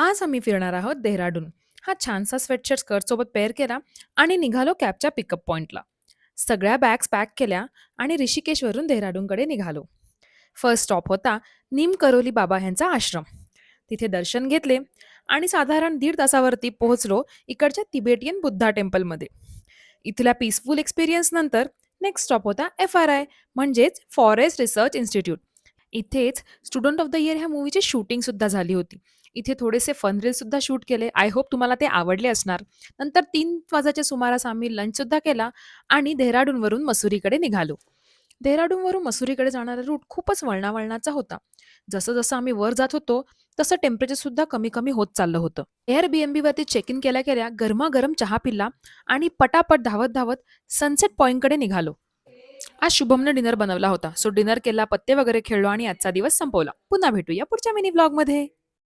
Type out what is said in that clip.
आज आम्ही फिरणार आहोत डेहराडून. हा छानसा स्वेटशर्ट स्कर्टसोबत पेअर केला आणि निघालो कॅबच्या पिकअप पॉइंटला. सगळ्या बॅग्स पॅक केल्या आणि ऋषिकेशवरून डेहराडूनकडे निघालो. फर्स्ट स्टॉप होता नीम करोली बाबा यांचा आश्रम. तिथे दर्शन घेतले आणि साधारण 1.5 तासावरती पोहोचलो इकडच्या तिबेटियन बुद्धा टेम्पलमध्ये. इथल्या पीसफुल एक्सपिरियन्स नंतर नेक्स्ट स्टॉप होता FRI म्हणजेच फॉरेस्ट रिसर्च इन्स्टिट्यूट. इथेच स्टुडंट ऑफ द इयर ह्या मूवीची शूटिंग सुद्धा झाली होती. इथे थोडेसे फन रील्स सुद्धा शूट केले. आय होप तुम्हाला ते आवडले असणार. नंतर 3 वाजाच्या सुमारास आम्ही लंच सुद्धा केला आणि डेहराडूनवरून मसुरीकडे निघालो. डेहराडूनवरून मसुरीकडे जाणारा रूट खूपच वळणावळणाचा होता. जसं जसं आम्ही वर जात होतो तसं टेम्परेचर सुद्धा कमी कमी होत चाललं होतं. Airbnb वरती चेक इन केल्या केल्या गरमागरम चहा पिला आणि पटापट धावत धावत सनसेट पॉइंटकडे निघालो. आज शुभमने डिनर बनवला होता. सो डिनर केला, पत्ते वगैरे खेळलो आणि आजचा दिवस संपवला. पुन्हा भेटूया पुढच्या मिनी व्लॉगमध्ये.